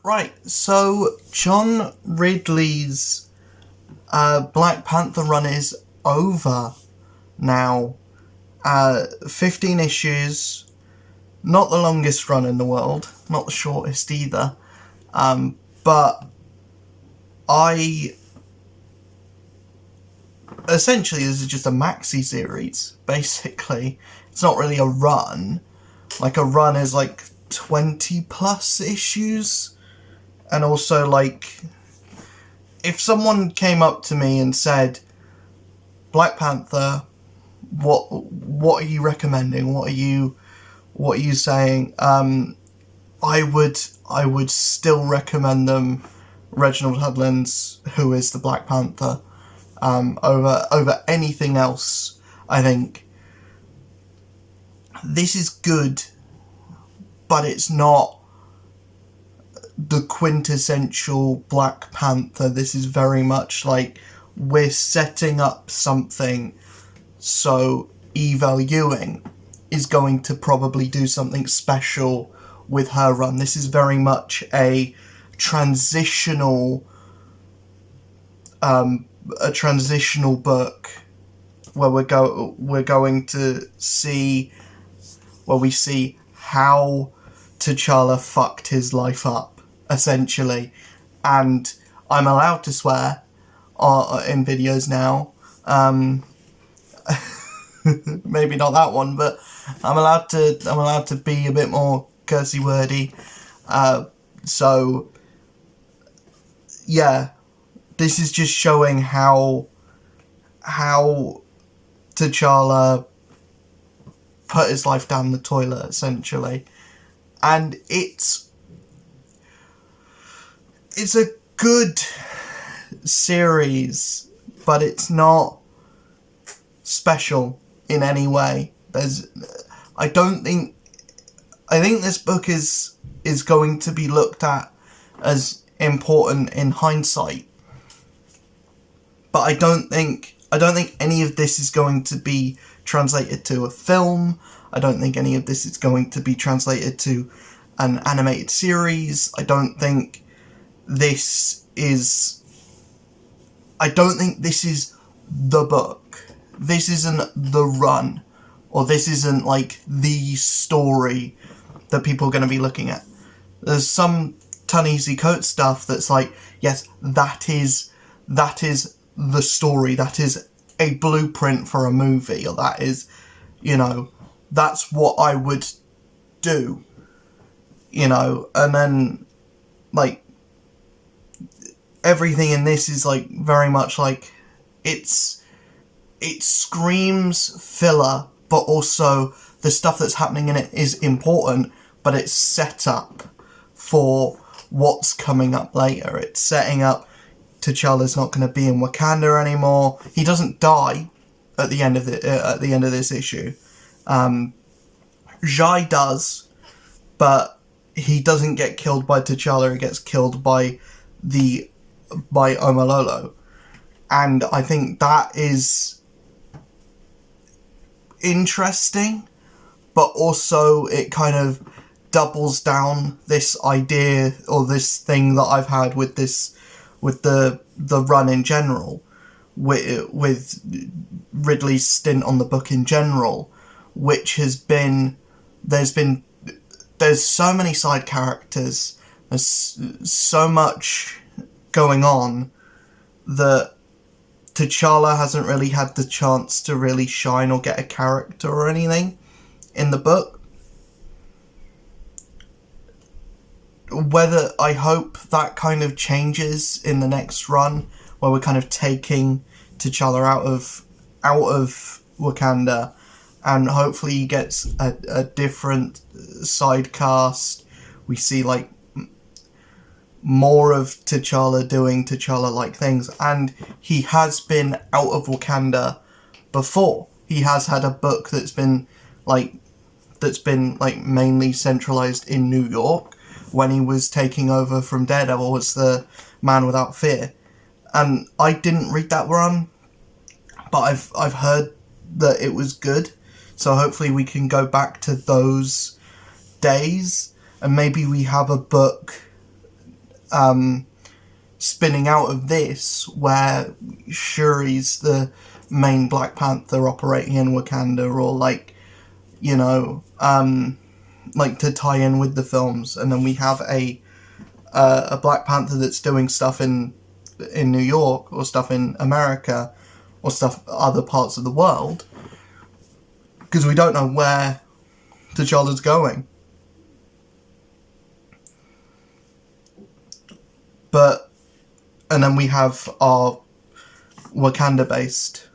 Right, so John Ridley's Black Panther run is over now. 15 issues, not the longest run in the world, not the shortest either, but essentially this is just a maxi series, basically. It's not really a run. Like, a run is like 20 plus issues, and also, like, if someone came up to me and said, Black Panther, what are you recommending? What are you saying? I would still recommend them Reginald Hudlin's Who is the Black Panther over anything else. I think this is good, but it's not the quintessential Black Panther. This is very much like, we're setting up something, so Eva Ewing is going to probably do something special with her run. This is very much a transitional book where we're going to see, where we see how T'Challa fucked his life up, essentially. And I'm allowed to swear in videos now. Maybe not that one, but I'm allowed to be a bit more cursey wordy. So yeah, this is just showing how T'Challa put his life down the toilet, essentially. And it's a good series, but it's not special in any way. I think this book is going to be looked at as important in hindsight, but I don't think any of this is going to be translated to a film. I don't think any of this is going to be translated to an animated series. I don't think this is the book. This isn't the run, or this isn't like the story that people are going to be looking at. There's some Ta-Nehisi Coates stuff that's like, yes, that is the story, that is a blueprint for a movie, or that is, that's what I would do, and then, like, everything in this is, like, very much like, it screams filler, but also the stuff that's happening in it is important, but it's set up for what's coming up later. It's setting up T'Challa's not going to be in Wakanda anymore. He doesn't die at the end of this issue. Jai does, but he doesn't get killed by T'Challa. He gets killed by Omololo, and I think that is interesting, but also it kind of doubles down this idea, or this thing that I've had with the run in general, with Ridley's stint on the book in general, which has been, there's so many side characters, there's so much going on that T'Challa hasn't really had the chance to really shine or get a character or anything in the book. Whether, I hope that kind of changes in the next run, where we're kind of taking T'Challa out of Wakanda, and hopefully he gets a different side cast. We see, like, more of T'Challa doing T'Challa-like things, and he has been out of Wakanda before. He has had a book that's been mainly centralized in New York, when he was taking over from Daredevil as the Man Without Fear. And I didn't read that run, but I've heard that it was good, so hopefully we can go back to those days, and maybe we have a book spinning out of this, where Shuri's the main Black Panther operating in Wakanda, or like, you know, like to tie in with the films, and then we have a Black Panther that's doing stuff in New York, or stuff in America, or stuff other parts of the world, because we don't know where T'Challa's going. And then we have our Wakanda-based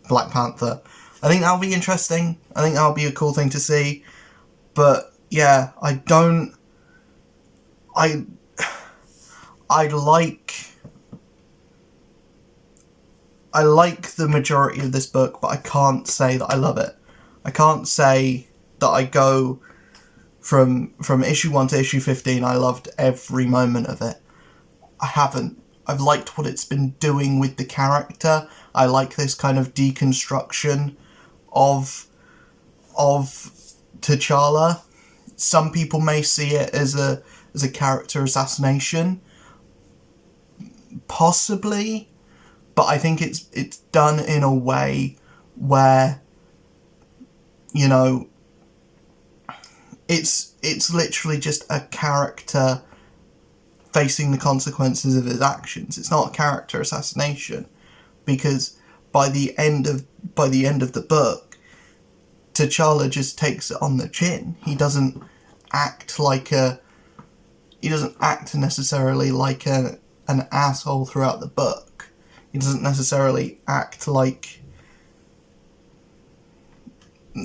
Black Panther. I think that'll be interesting. I think that'll be a cool thing to see. But yeah, I like the majority of this book, but I can't say that I love it. I can't say that I go from issue 1 to issue 15, I loved every moment of it. I haven't. I've liked what it's been doing with the character. I like this kind of deconstruction of T'Challa. Some people may see it as a character assassination, possibly, but I think it's done in a way where, you know, it's literally just a character facing the consequences of his actions. It's not a character assassination, because by the end of the book, T'Challa just takes it on the chin. He doesn't act necessarily like an asshole throughout the book. He doesn't necessarily act like...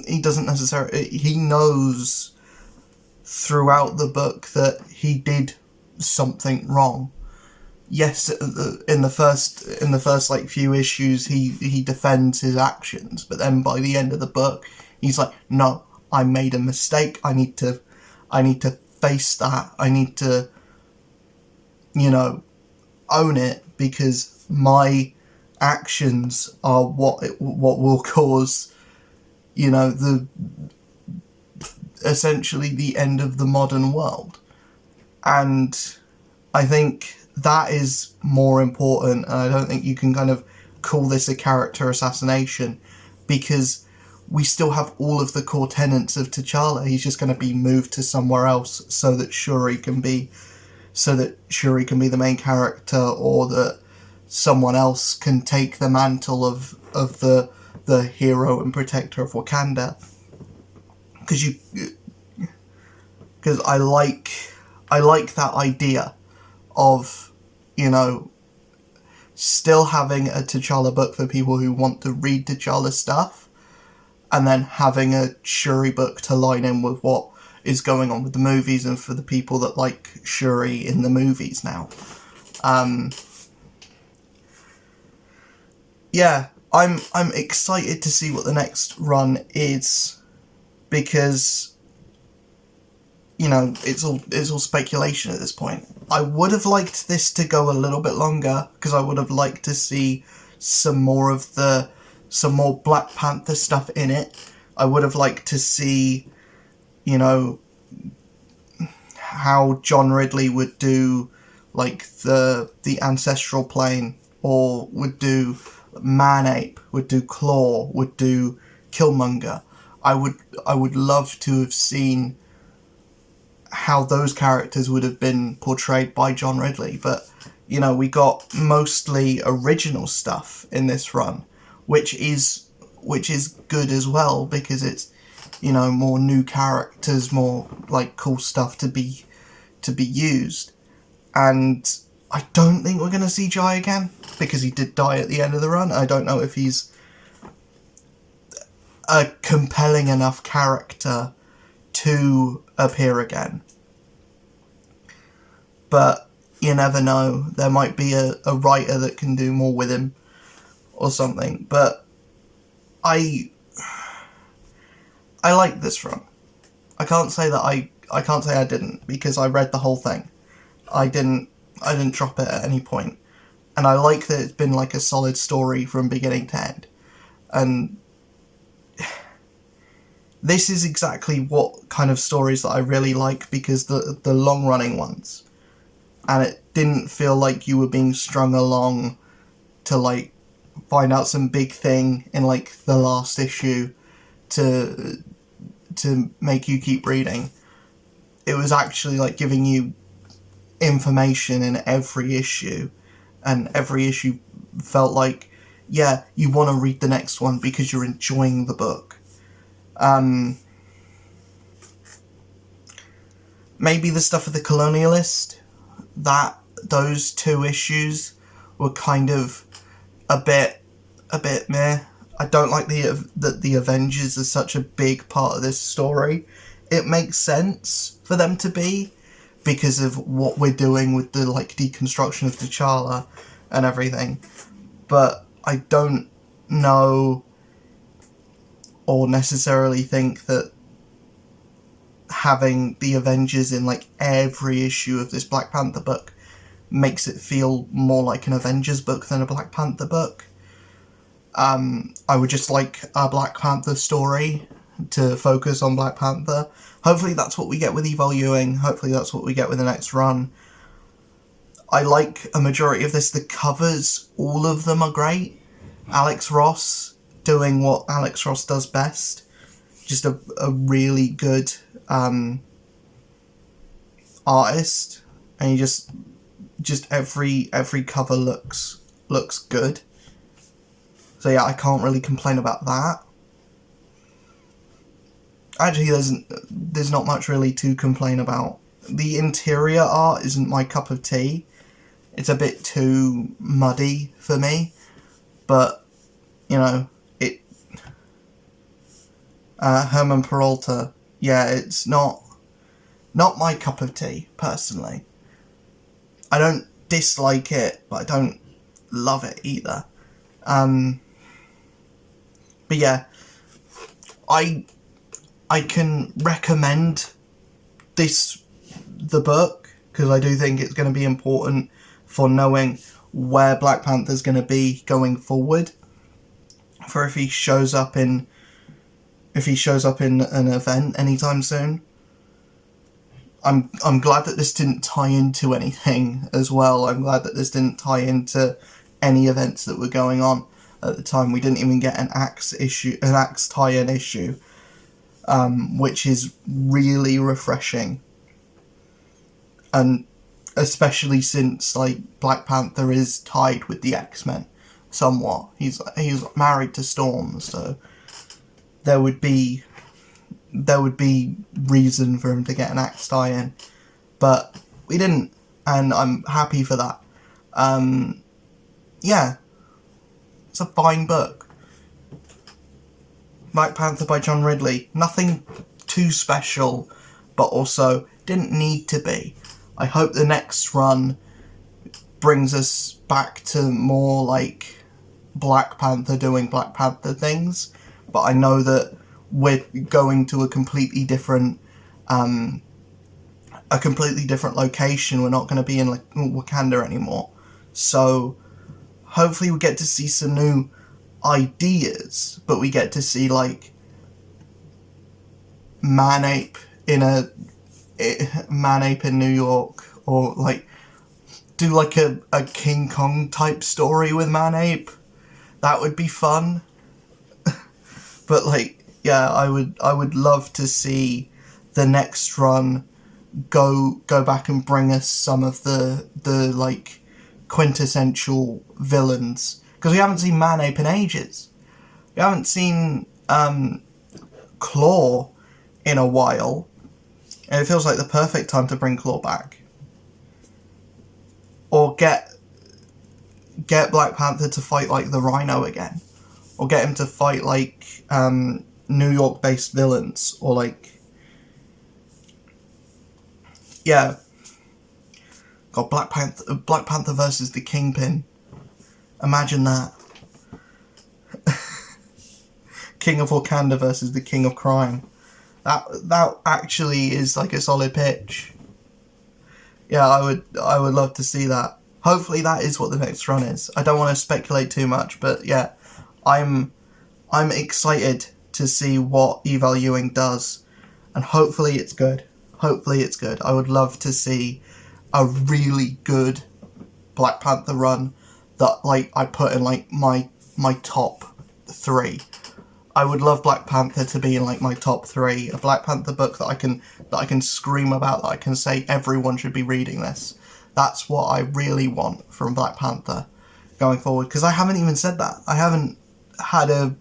He knows throughout the book that he did something wrong. Yes, in the first like few issues he defends his actions, but then by the end of the book he's like, no, I made a mistake. I need to face that. I need to, you know, own it, because my actions are what will cause, you know, essentially the end of the modern world. And I think that is more important, and I don't think you can kind of call this a character assassination, because we still have all of the core tenets of T'Challa. He's just going to be moved to somewhere else so that Shuri can be the main character, or that someone else can take the mantle of the hero and protector of Wakanda. Because I like that idea of, you know, still having a T'Challa book for people who want to read T'Challa stuff, and then having a Shuri book to line in with what is going on with the movies, and for the people that like Shuri in the movies now. Yeah, I'm excited to see what the next run is, because, you know, it's all speculation at this point. I would have liked this to go a little bit longer, because I would have liked to see some more Black Panther stuff in it. I would have liked to see, you know, how John Ridley would do, like, the ancestral plane, or would do Man-Ape, would do Claw, would do Killmonger. I would love to have seen how those characters would have been portrayed by John Ridley, but, you know, we got mostly original stuff in this run, which is good as well, because it's, you know, more new characters, more like cool stuff to be used. And I don't think we're going to see Jai again, because he did die at the end of the run. I don't know if he's a compelling enough character to appear again. But you never know. There might be a writer that can do more with him or something. But I like this run. I can't say I didn't, because I read the whole thing. I didn't drop it at any point. And I like that it's been like a solid story from beginning to end. And this is exactly what kind of stories that I really like, because the long running ones, and it didn't feel like you were being strung along to like find out some big thing in like the last issue to make you keep reading. It was actually like giving you information in every issue, and every issue felt like, yeah, you want to read the next one because you're enjoying the book. Maybe the stuff with the colonialist, those 2 issues were kind of a bit meh. I don't like that the Avengers are such a big part of this story. It makes sense for them to be, because of what we're doing with the like deconstruction of T'Challa and everything. But I don't know or necessarily think that having the Avengers in like every issue of this Black Panther book makes it feel more like an Avengers book than a Black Panther book. I would just like a Black Panther story to focus on Black Panther. Hopefully that's what we get with Evaluing. Hopefully that's what we get with the next run. I like a majority of this. The covers, all of them are great. Alex Ross doing what Alex Ross does best. Just a really good artist. And you just every cover looks good. So yeah, I can't really complain about that. Actually, there's not much really to complain about. The interior art isn't my cup of tea. It's a bit too muddy for me. But, you know, Herman Peralta, yeah, it's not my cup of tea, personally. I don't dislike it, but I don't love it either. But yeah, I can recommend the book, because I do think it's going to be important for knowing where Black Panther's going to be going forward. For if he shows up in an event anytime soon. I'm glad that this didn't tie into anything as well. I'm glad that this didn't tie into any events that were going on at the time. We didn't even get an Axe tie-in issue, which is really refreshing. And especially since like Black Panther is tied with the X-Men somewhat. He's married to Storm, so there would be reason for him to get an Axe tie-in, but we didn't, and I'm happy for that. Yeah, it's a fine book. Black Panther by John Ridley, nothing too special, but also didn't need to be. I hope the next run brings us back to more like Black Panther doing Black Panther things, but I know that we're going to a completely different location. We're not going to be in like Wakanda anymore. So hopefully we get to see some new ideas, but we get to see like Manape in New York, or like do like a King Kong type story with Manape. That would be fun. But like, yeah, I would love to see the next run go back and bring us some of the like quintessential villains, because we haven't seen Manape in ages. We haven't seen Claw in a while, and it feels like the perfect time to bring Claw back. Or get Black Panther to fight like the Rhino again, or get him to fight like New York-based villains, or like, yeah. God, Black Panther versus the Kingpin. Imagine that. King of Wakanda versus the King of Crime. That actually is like a solid pitch. Yeah, I would love to see that. Hopefully that is what the next run is. I don't want to speculate too much, but yeah, I'm excited to see what Evaluing does, and hopefully it's good. Hopefully it's good. I would love to see a really good Black Panther run that like I put in like my top 3. I would love Black Panther to be in like my top 3. A Black Panther book that I can scream about, that I can say everyone should be reading this. That's what I really want from Black Panther going forward. Because I haven't even said that. I haven't had a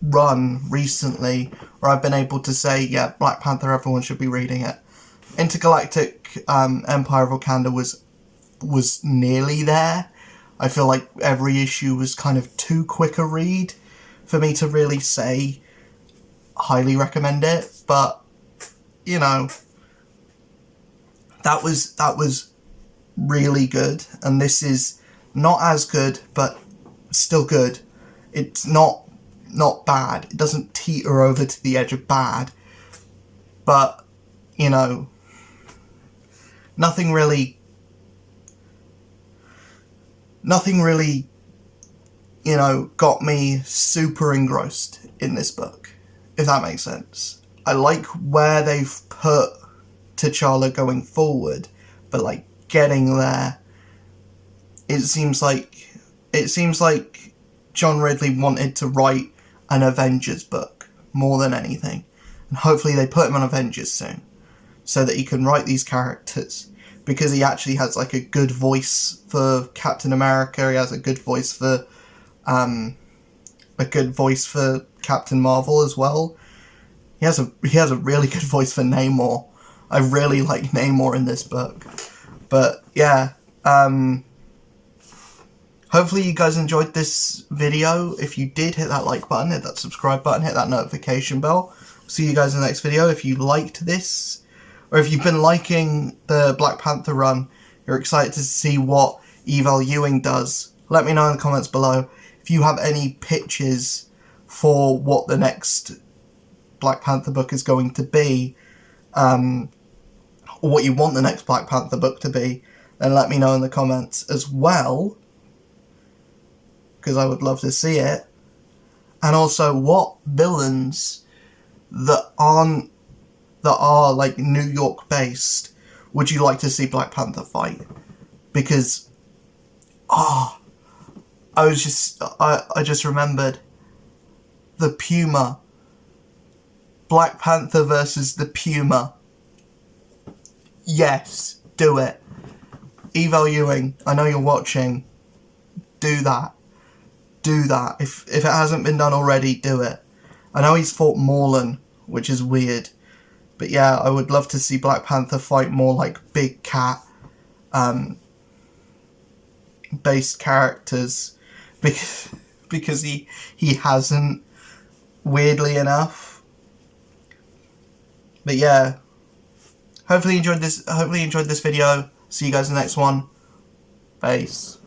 run recently where I've been able to say, yeah, Black Panther, everyone should be reading it. Intergalactic Empire of Wakanda was nearly there. I feel like every issue was kind of too quick a read for me to really say highly recommend it, but you know, that was really good, and this is not as good, but still good. It's not bad. It doesn't teeter over to the edge of bad, but you know, nothing really, you know, got me super engrossed in this book, if that makes sense. I like where they've put T'Challa going forward, but like getting there, it seems like John Ridley wanted to write an Avengers book more than anything, and hopefully they put him on Avengers soon so that he can write these characters, because he actually has like a good voice for Captain America. He has a good voice for Captain Marvel as well. He has a really good voice for Namor. I really like Namor in this book. But yeah, hopefully you guys enjoyed this video. If you did, hit that like button, hit that subscribe button, hit that notification bell. See you guys in the next video. If you liked this, or if you've been liking the Black Panther run, you're excited to see what Eval Ewing does, let me know in the comments below. If you have any pitches for what the next Black Panther book is going to be, or what you want the next Black Panther book to be, then let me know in the comments as well, because I would love to see it. And also, what villains that are like New York based would you like to see Black Panther fight? Because I just remembered the Puma. Black Panther versus the Puma. Yes, do it. Eval Ewing, I know you're watching. Do that. Do that. If it hasn't been done already, do it. I know he's fought Morlan, which is weird. But yeah, I would love to see Black Panther fight more like big cat based characters, because he hasn't, weirdly enough. But yeah, hopefully you enjoyed this video. See you guys in the next one. Peace.